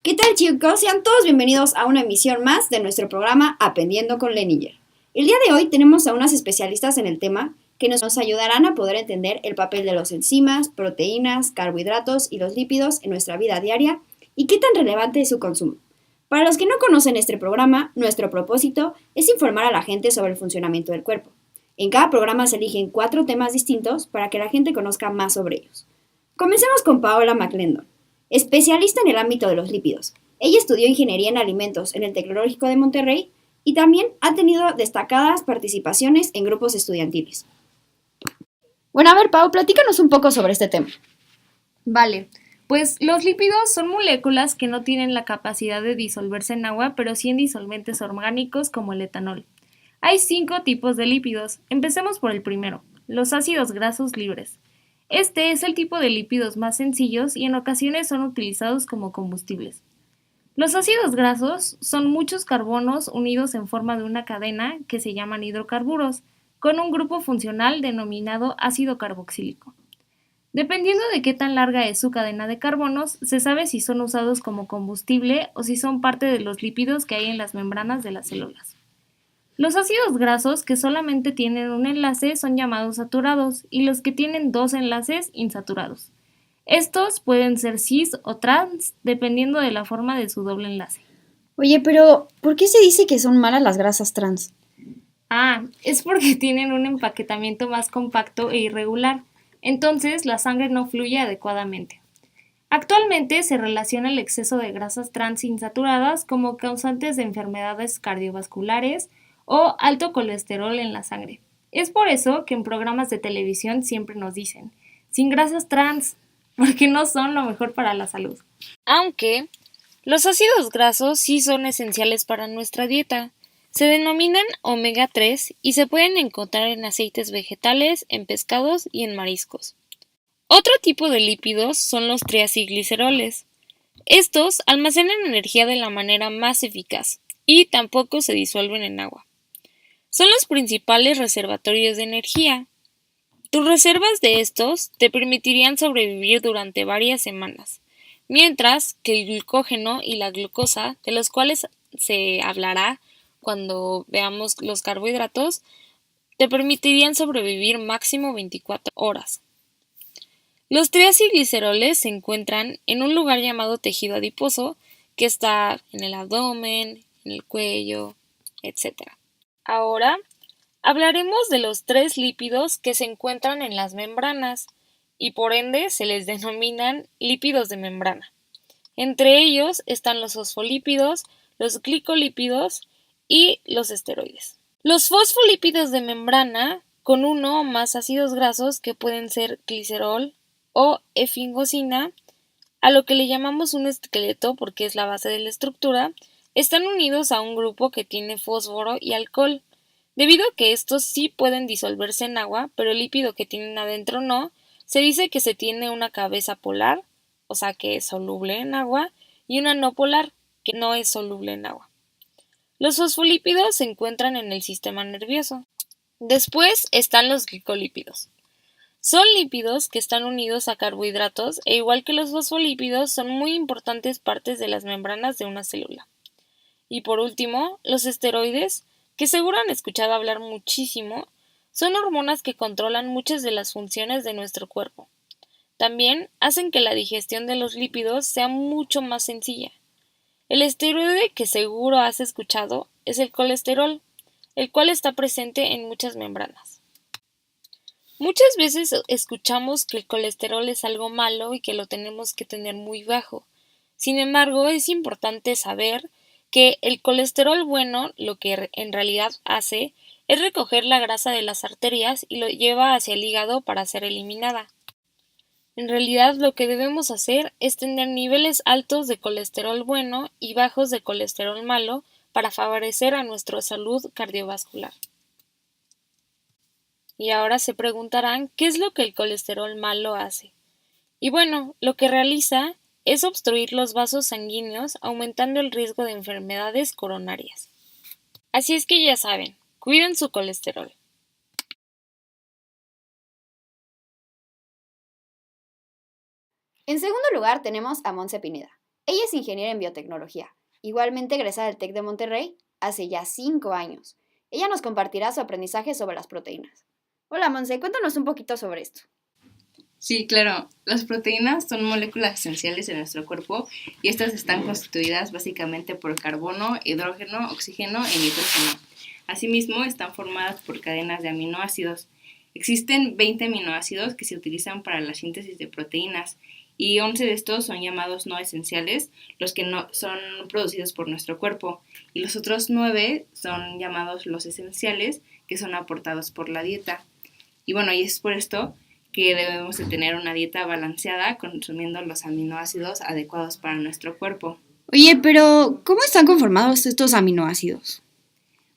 ¿Qué tal, chicos? Sean todos bienvenidos a una emisión más de nuestro programa Aprendiendo con Leninger. El día de hoy tenemos a unas especialistas en el tema que nos ayudarán a poder entender el papel de las enzimas, proteínas, carbohidratos y los lípidos en nuestra vida diaria y qué tan relevante es su consumo. Para los que no conocen este programa, nuestro propósito es informar a la gente sobre el funcionamiento del cuerpo. En cada programa se eligen 4 temas distintos para que la gente conozca más sobre ellos. Comencemos con Paola McClendon, especialista en el ámbito de los lípidos. Ella estudió ingeniería en alimentos en el Tecnológico de Monterrey y también ha tenido destacadas participaciones en grupos estudiantiles. Bueno, a ver, Pau, platícanos un poco sobre este tema. Vale, pues los lípidos son moléculas que no tienen la capacidad de disolverse en agua, pero sí en disolventes orgánicos como el etanol. Hay 5 tipos de lípidos. Empecemos por el primero, los ácidos grasos libres. Este es el tipo de lípidos más sencillos y en ocasiones son utilizados como combustibles. Los ácidos grasos son muchos carbonos unidos en forma de una cadena que se llaman hidrocarburos, con un grupo funcional denominado ácido carboxílico. Dependiendo de qué tan larga es su cadena de carbonos, se sabe si son usados como combustible o si son parte de los lípidos que hay en las membranas de las células. Los ácidos grasos que solamente tienen un enlace son llamados saturados y los que tienen 2 enlaces insaturados. Estos pueden ser cis o trans dependiendo de la forma de su doble enlace. Oye, pero ¿por qué se dice que son malas las grasas trans? Es porque tienen un empaquetamiento más compacto e irregular, entonces la sangre no fluye adecuadamente. Actualmente se relaciona el exceso de grasas trans insaturadas como causantes de enfermedades cardiovasculares o alto colesterol en la sangre. Es por eso que en programas de televisión siempre nos dicen, sin grasas trans, porque no son lo mejor para la salud. Aunque los ácidos grasos sí son esenciales para nuestra dieta. Se denominan omega 3 y se pueden encontrar en aceites vegetales, en pescados y en mariscos. Otro tipo de lípidos son los triacilgliceroles. Estos almacenan energía de la manera más eficaz y tampoco se disuelven en agua. Son los principales reservatorios de energía. Tus reservas de estos te permitirían sobrevivir durante varias semanas, mientras que el glucógeno y la glucosa, de los cuales se hablará cuando veamos los carbohidratos, te permitirían sobrevivir máximo 24 horas. Los triacilgliceroles se encuentran en un lugar llamado tejido adiposo, que está en el abdomen, en el cuello, etc. Ahora hablaremos de los 3 lípidos que se encuentran en las membranas y por ende se les denominan lípidos de membrana. Entre ellos están los fosfolípidos, los glicolípidos y los esteroides. Los fosfolípidos de membrana con uno o más ácidos grasos que pueden ser glicerol o efingosina, a lo que le llamamos un esqueleto porque es la base de la estructura, están unidos a un grupo que tiene fósforo y alcohol. Debido a que estos sí pueden disolverse en agua, pero el lípido que tienen adentro no, se dice que se tiene una cabeza polar, o sea que es soluble en agua, y una no polar, que no es soluble en agua. Los fosfolípidos se encuentran en el sistema nervioso. Después están los glicolípidos. Son lípidos que están unidos a carbohidratos e igual que los fosfolípidos son muy importantes partes de las membranas de una célula. Y por último, los esteroides, que seguro han escuchado hablar muchísimo, son hormonas que controlan muchas de las funciones de nuestro cuerpo. También hacen que la digestión de los lípidos sea mucho más sencilla. El esteroide que seguro has escuchado es el colesterol, el cual está presente en muchas membranas. Muchas veces escuchamos que el colesterol es algo malo y que lo tenemos que tener muy bajo. Sin embargo, es importante saber que el colesterol bueno lo que en realidad hace es recoger la grasa de las arterias y lo lleva hacia el hígado para ser eliminada. En realidad lo que debemos hacer es tener niveles altos de colesterol bueno y bajos de colesterol malo para favorecer a nuestra salud cardiovascular. Y ahora se preguntarán ¿qué es lo que el colesterol malo hace? Y bueno, lo que realiza es obstruir los vasos sanguíneos, aumentando el riesgo de enfermedades coronarias. Así es que ya saben, cuiden su colesterol. En segundo lugar tenemos a Montse Pineda. Ella es ingeniera en biotecnología, igualmente egresada del TEC de Monterrey hace ya 5 años. Ella nos compartirá su aprendizaje sobre las proteínas. Hola Monse, cuéntanos un poquito sobre esto. Sí, claro. Las proteínas son moléculas esenciales de nuestro cuerpo y estas están constituidas básicamente por carbono, hidrógeno, oxígeno y nitrógeno. Asimismo, están formadas por cadenas de aminoácidos. Existen 20 aminoácidos que se utilizan para la síntesis de proteínas y 11 de estos son llamados no esenciales, los que no son producidos por nuestro cuerpo, y los otros 9 son llamados los esenciales, que son aportados por la dieta. Y bueno, y es por esto que debemos de tener una dieta balanceada consumiendo los aminoácidos adecuados para nuestro cuerpo. Oye, pero ¿cómo están conformados estos aminoácidos?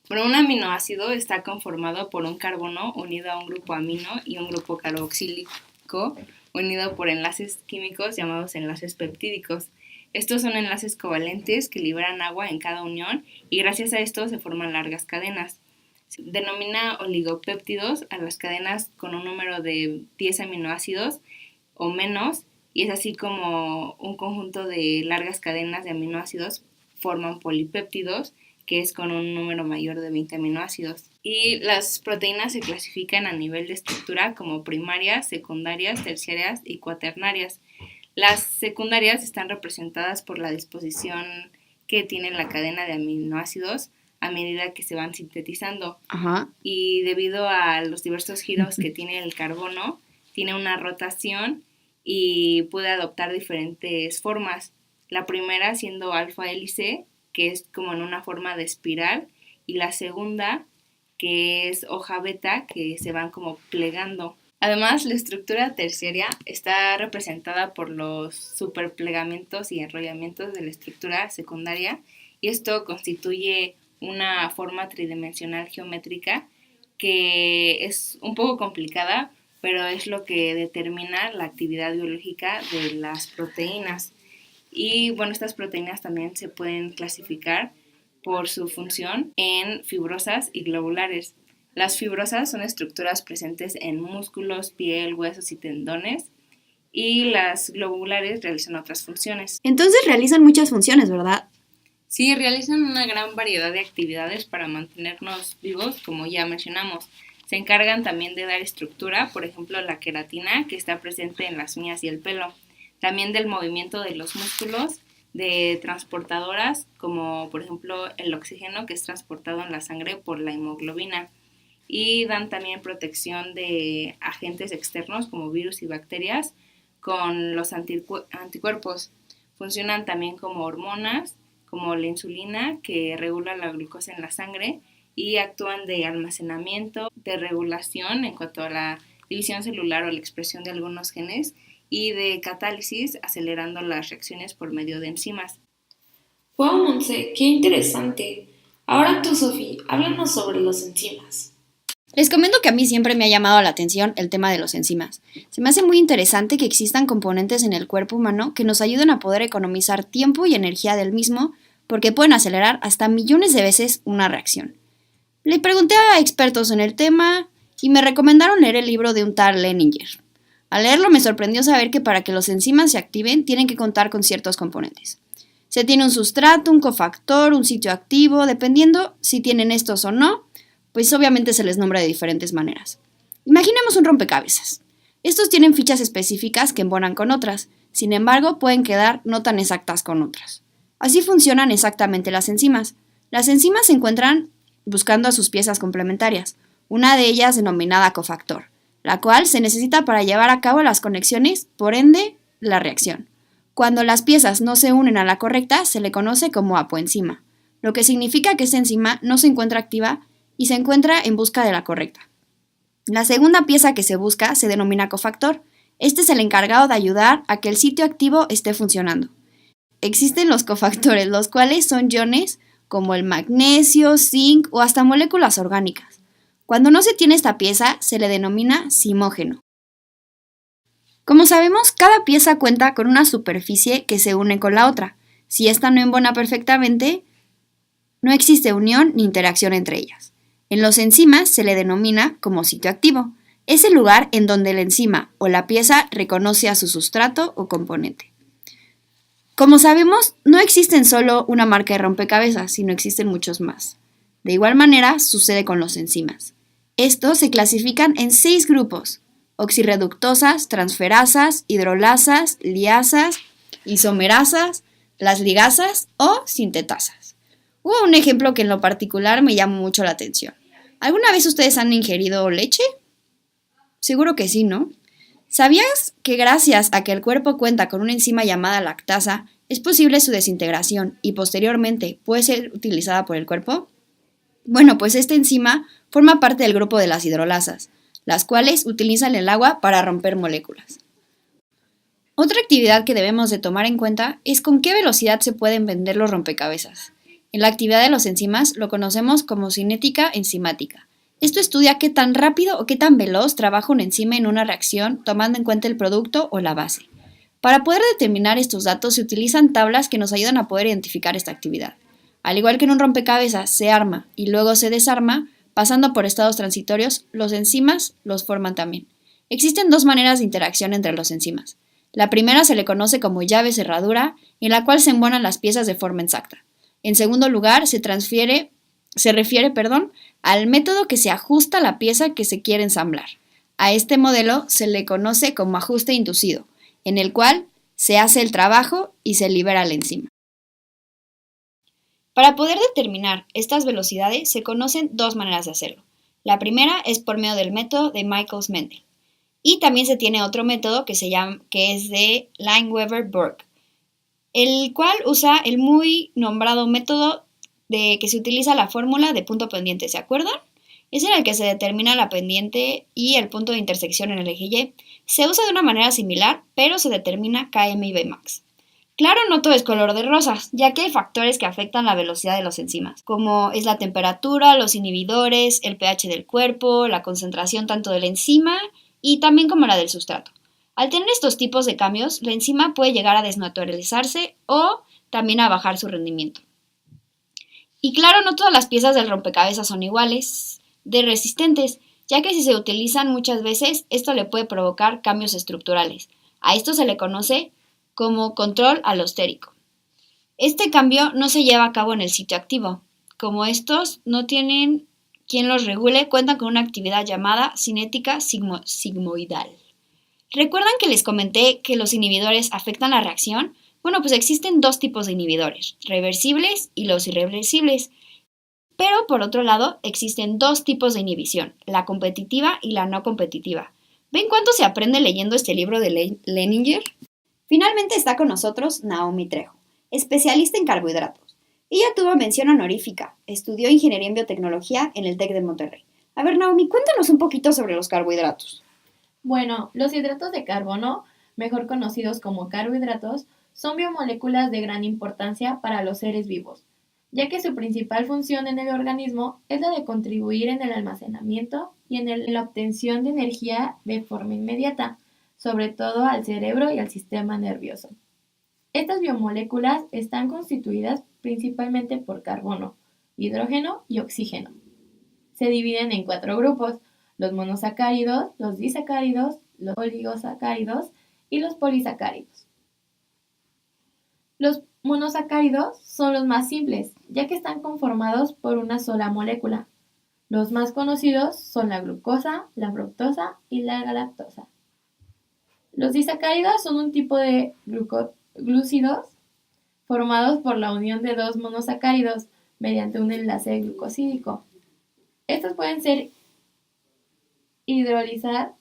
Bueno, un aminoácido está conformado por un carbono unido a un grupo amino y un grupo carboxílico unido por enlaces químicos llamados enlaces peptídicos. Estos son enlaces covalentes que liberan agua en cada unión y gracias a esto se forman largas cadenas. Se denomina oligopéptidos a las cadenas con un número de 10 aminoácidos o menos, y es así como un conjunto de largas cadenas de aminoácidos forman polipéptidos, que es con un número mayor de 20 aminoácidos. Y las proteínas se clasifican a nivel de estructura como primarias, secundarias, terciarias y cuaternarias. Las secundarias están representadas por la disposición que tiene la cadena de aminoácidos a medida que se van sintetizando. Ajá. Y debido a los diversos giros que tiene el carbono, tiene una rotación y puede adoptar diferentes formas. La primera siendo alfa hélice, que es como en una forma de espiral, y la segunda, que es hoja beta, que se van como plegando. Además, la estructura terciaria está representada por los superplegamientos y enrollamientos de la estructura secundaria, y esto constituye una forma tridimensional geométrica que es un poco complicada, pero es lo que determina la actividad biológica de las proteínas. Y bueno, estas proteínas también se pueden clasificar por su función en fibrosas y globulares. Las fibrosas son estructuras presentes en músculos, piel, huesos y tendones, y las globulares realizan otras funciones. Entonces realizan muchas funciones, ¿verdad? Sí, realizan una gran variedad de actividades para mantenernos vivos, como ya mencionamos. Se encargan también de dar estructura, por ejemplo, la queratina, que está presente en las uñas y el pelo. También del movimiento de los músculos, de transportadoras, como por ejemplo el oxígeno, que es transportado en la sangre por la hemoglobina. Y dan también protección de agentes externos, como virus y bacterias, con los anticuerpos. Funcionan también como hormonas, como la insulina, que regula la glucosa en la sangre, y actúan de almacenamiento, de regulación en cuanto a la división celular o la expresión de algunos genes, y de catálisis, acelerando las reacciones por medio de enzimas. ¡Wow, Monse! ¡Qué interesante! Ahora tú, Sofi, háblanos sobre los enzimas. Les comento que a mí siempre me ha llamado la atención el tema de los enzimas. Se me hace muy interesante que existan componentes en el cuerpo humano que nos ayuden a poder economizar tiempo y energía del mismo, porque pueden acelerar hasta millones de veces una reacción. Le pregunté a expertos en el tema y me recomendaron leer el libro de un tal Leninger. Al leerlo me sorprendió saber que para que los enzimas se activen tienen que contar con ciertos componentes. Se tiene un sustrato, un cofactor, un sitio activo, dependiendo si tienen estos o no, pues obviamente se les nombra de diferentes maneras. Imaginemos un rompecabezas. Estos tienen fichas específicas que embonan con otras, sin embargo pueden quedar no tan exactas con otras. Así funcionan exactamente las enzimas. Las enzimas se encuentran buscando a sus piezas complementarias, una de ellas denominada cofactor, la cual se necesita para llevar a cabo las conexiones, por ende, la reacción. Cuando las piezas no se unen a la correcta, se le conoce como apoenzima, lo que significa que esta enzima no se encuentra activa y se encuentra en busca de la correcta. La segunda pieza que se busca se denomina cofactor. Este es el encargado de ayudar a que el sitio activo esté funcionando. Existen los cofactores, los cuales son iones como el magnesio, zinc o hasta moléculas orgánicas. Cuando no se tiene esta pieza, se le denomina simógeno. Como sabemos, cada pieza cuenta con una superficie que se une con la otra. Si esta no embona perfectamente, no existe unión ni interacción entre ellas. En los enzimas se le denomina como sitio activo. Es el lugar en donde la enzima o la pieza reconoce a su sustrato o componente. Como sabemos, no existen solo una marca de rompecabezas, sino existen muchos más. De igual manera, sucede con los enzimas. Estos se clasifican en 6 grupos: oxirreductosas, transferasas, hidrolasas, liasas, isomerasas, las ligasas o sintetasas. Hubo un ejemplo que en lo particular me llamó mucho la atención. ¿Alguna vez ustedes han ingerido leche? Seguro que sí, ¿no? ¿Sabías que gracias a que el cuerpo cuenta con una enzima llamada lactasa, es posible su desintegración y posteriormente puede ser utilizada por el cuerpo? Bueno, pues esta enzima forma parte del grupo de las hidrolasas, las cuales utilizan el agua para romper moléculas. Otra actividad que debemos de tomar en cuenta es con qué velocidad se pueden vender los rompecabezas. En la actividad de las enzimas lo conocemos como cinética enzimática. Esto estudia qué tan rápido o qué tan veloz trabaja una enzima en una reacción tomando en cuenta el producto o la base. Para poder determinar estos datos se utilizan tablas que nos ayudan a poder identificar esta actividad. Al igual que en un rompecabezas se arma y luego se desarma, pasando por estados transitorios, los enzimas los forman también. Existen 2 maneras de interacción entre los enzimas. La primera se le conoce como llave cerradura, en la cual se embonan las piezas de forma exacta. En segundo lugar, se refiere al método que se ajusta a la pieza que se quiere ensamblar. A este modelo se le conoce como ajuste inducido, en el cual se hace el trabajo y se libera la enzima. Para poder determinar estas velocidades se conocen 2 maneras de hacerlo. La primera es por medio del método de Michaelis-Menten. Y también se tiene otro método que es de Lineweaver-Burke, el cual usa el muy nombrado método de que se utiliza la fórmula de punto pendiente, ¿se acuerdan? Es en el que se determina la pendiente y el punto de intersección en el eje Y. Se usa de una manera similar, pero se determina Km y Bmax. Claro, no todo es color de rosas, ya que hay factores que afectan la velocidad de las enzimas, como es la temperatura, los inhibidores, el pH del cuerpo, la concentración tanto de la enzima y también como la del sustrato. Al tener estos tipos de cambios, la enzima puede llegar a desnaturalizarse o también a bajar su rendimiento. Y claro, no todas las piezas del rompecabezas son iguales de resistentes, ya que si se utilizan muchas veces, esto le puede provocar cambios estructurales. A esto se le conoce como control alostérico. Este cambio no se lleva a cabo en el sitio activo. Como estos no tienen quien los regule, cuentan con una actividad llamada cinética sigmoidal. ¿Recuerdan que les comenté que los inhibidores afectan la reacción? Bueno, pues existen 2 tipos de inhibidores, reversibles y los irreversibles. Pero por otro lado, existen 2 tipos de inhibición, la competitiva y la no competitiva. ¿Ven cuánto se aprende leyendo este libro de Leninger? Finalmente está con nosotros Naomi Trejo, especialista en carbohidratos. Ella tuvo mención honorífica, estudió ingeniería en biotecnología en el TEC de Monterrey. A ver, Naomi, cuéntanos un poquito sobre los carbohidratos. Bueno, los hidratos de carbono, mejor conocidos como carbohidratos, son biomoléculas de gran importancia para los seres vivos, ya que su principal función en el organismo es la de contribuir en el almacenamiento y en la obtención de energía de forma inmediata, sobre todo al cerebro y al sistema nervioso. Estas biomoléculas están constituidas principalmente por carbono, hidrógeno y oxígeno. Se dividen en 4 grupos: los monosacáridos, los disacáridos, los oligosacáridos y los polisacáridos. Los monosacáridos son los más simples, ya que están conformados por una sola molécula. Los más conocidos son la glucosa, la fructosa y la galactosa. Los disacáridos son un tipo de glúcidos formados por la unión de 2 monosacáridos mediante un enlace glucosídico. Estos pueden ser hidrolizar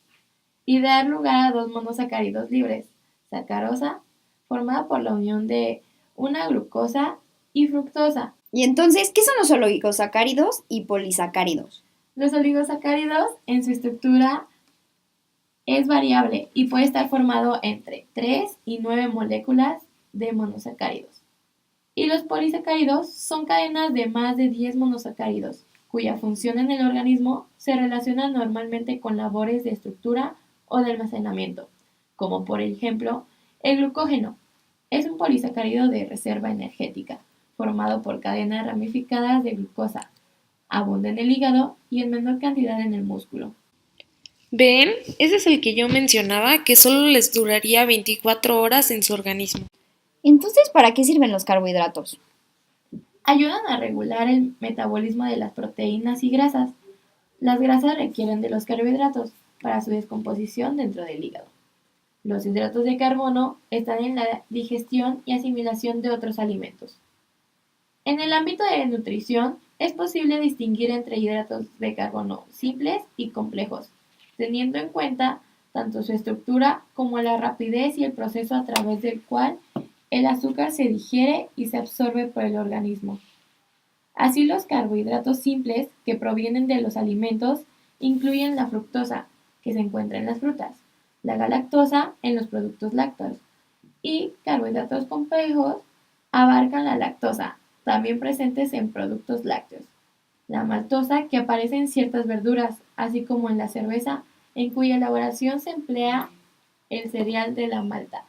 y dar lugar a 2 monosacáridos libres, sacarosa, formada por la unión de una glucosa y fructosa. Y entonces, ¿qué son los oligosacáridos y polisacáridos? Los oligosacáridos, en su estructura, es variable y puede estar formado entre 3 y 9 moléculas de monosacáridos. Y los polisacáridos son cadenas de más de 10 monosacáridos, cuya función en el organismo se relaciona normalmente con labores de estructura o de almacenamiento, como por ejemplo el glucógeno. Es un polisacárido de reserva energética, formado por cadenas ramificadas de glucosa. Abunda en el hígado y en menor cantidad en el músculo. ¿Ven? Ese es el que yo mencionaba, que solo les duraría 24 horas en su organismo. Entonces, ¿para qué sirven los carbohidratos? Ayudan a regular el metabolismo de las proteínas y grasas. Las grasas requieren de los carbohidratos para su descomposición dentro del hígado. Los hidratos de carbono están en la digestión y asimilación de otros alimentos. En el ámbito de nutrición, es posible distinguir entre hidratos de carbono simples y complejos, teniendo en cuenta tanto su estructura como la rapidez y el proceso a través del cual el azúcar se digiere y se absorbe por el organismo. Así, los carbohidratos simples que provienen de los alimentos incluyen la fructosa, que se encuentra en las frutas, la galactosa en los productos lácteos, y carbohidratos complejos abarcan la lactosa, también presentes en productos lácteos, la maltosa, que aparece en ciertas verduras, así como en la cerveza, en cuya elaboración se emplea el cereal de la malta,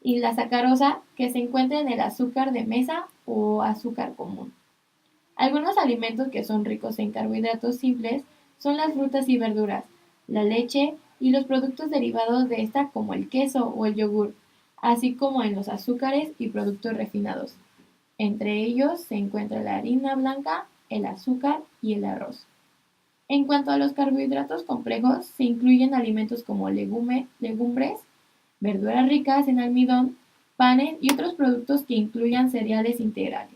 y la sacarosa, que se encuentra en el azúcar de mesa o azúcar común. Algunos alimentos que son ricos en carbohidratos simples son las frutas y verduras, la leche y los productos derivados de esta como el queso o el yogur, así como en los azúcares y productos refinados. Entre ellos se encuentra la harina blanca, el azúcar y el arroz. En cuanto a los carbohidratos complejos, se incluyen alimentos como legumbres, verduras ricas en almidón, panes y otros productos que incluyan cereales integrales.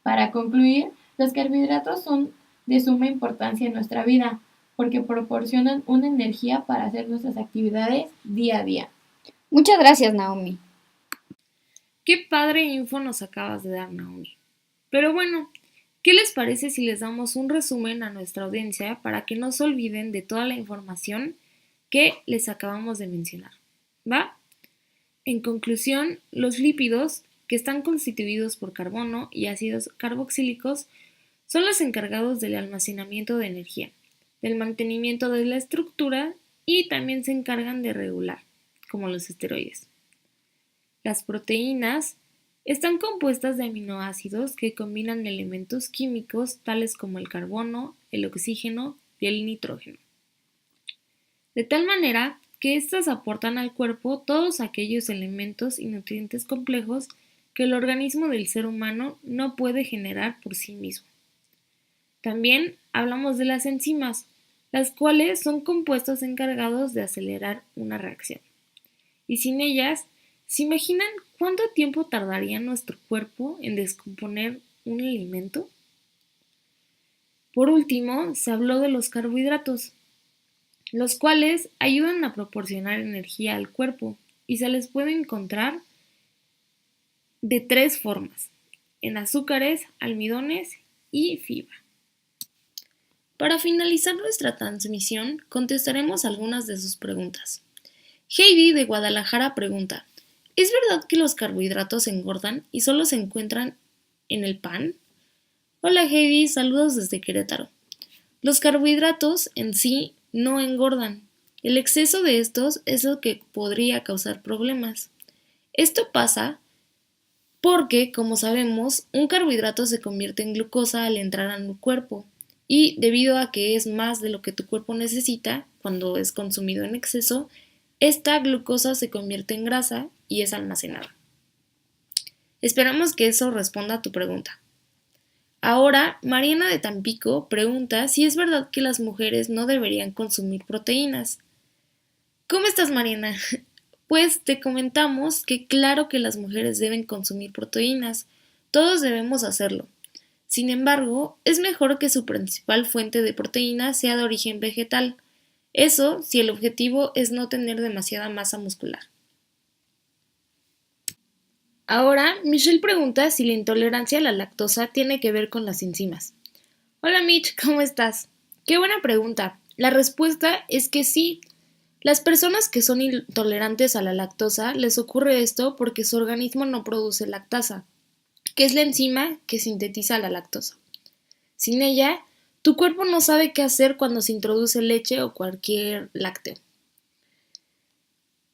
Para concluir, los carbohidratos son de suma importancia en nuestra vida porque proporcionan una energía para hacer nuestras actividades día a día. Muchas gracias, Naomi. Qué padre info nos acabas de dar, Naomi. Pero bueno, ¿qué les parece si les damos un resumen a nuestra audiencia para que no se olviden de toda la información que les acabamos de mencionar? ¿Va? En conclusión, los lípidos, que están constituidos por carbono y ácidos carboxílicos, son los encargados del almacenamiento de energía, del mantenimiento de la estructura y también se encargan de regular, como los esteroides. Las proteínas están compuestas de aminoácidos que combinan elementos químicos tales como el carbono, el oxígeno y el nitrógeno. De tal manera que éstas aportan al cuerpo todos aquellos elementos y nutrientes complejos que el organismo del ser humano no puede generar por sí mismo. También hablamos de las enzimas, las cuales son compuestos encargados de acelerar una reacción. Y sin ellas, ¿se imaginan cuánto tiempo tardaría nuestro cuerpo en descomponer un alimento? Por último, se habló de los carbohidratos, los cuales ayudan a proporcionar energía al cuerpo y se les puede encontrar de 3 formas, en azúcares, almidones y fibra. Para finalizar nuestra transmisión, contestaremos algunas de sus preguntas. Heidi de Guadalajara pregunta, ¿es verdad que los carbohidratos engordan y solo se encuentran en el pan? Hola Heidi, saludos desde Querétaro. Los carbohidratos en sí no engordan. El exceso de estos es lo que podría causar problemas. Esto pasa porque, como sabemos, un carbohidrato se convierte en glucosa al entrar al cuerpo y debido a que es más de lo que tu cuerpo necesita cuando es consumido en exceso, esta glucosa se convierte en grasa y es almacenada. Esperamos que eso responda a tu pregunta. Ahora, Mariana de Tampico pregunta si es verdad que las mujeres no deberían consumir proteínas. ¿Cómo estás, Mariana? Pues te comentamos que claro que las mujeres deben consumir proteínas, todos debemos hacerlo. Sin embargo, es mejor que su principal fuente de proteína sea de origen vegetal. Eso si el objetivo es no tener demasiada masa muscular. Ahora, Michelle pregunta si la intolerancia a la lactosa tiene que ver con las enzimas. Hola Mitch, ¿cómo estás? Qué buena pregunta. La respuesta es que sí. Las personas que son intolerantes a la lactosa les ocurre esto porque su organismo no produce lactasa, que es la enzima que sintetiza la lactosa. Sin ella, tu cuerpo no sabe qué hacer cuando se introduce leche o cualquier lácteo.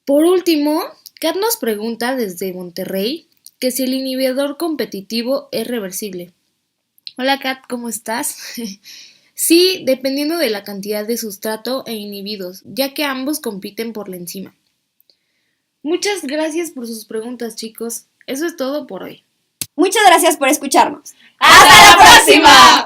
Por último, Kat nos pregunta desde Monterrey que si el inhibidor competitivo es reversible. Hola Kat, ¿cómo estás? Sí, dependiendo de la cantidad de sustrato e inhibidos, ya que ambos compiten por la enzima. Muchas gracias por sus preguntas, chicos. Eso es todo por hoy. Muchas gracias por escucharnos. ¡Hasta la próxima!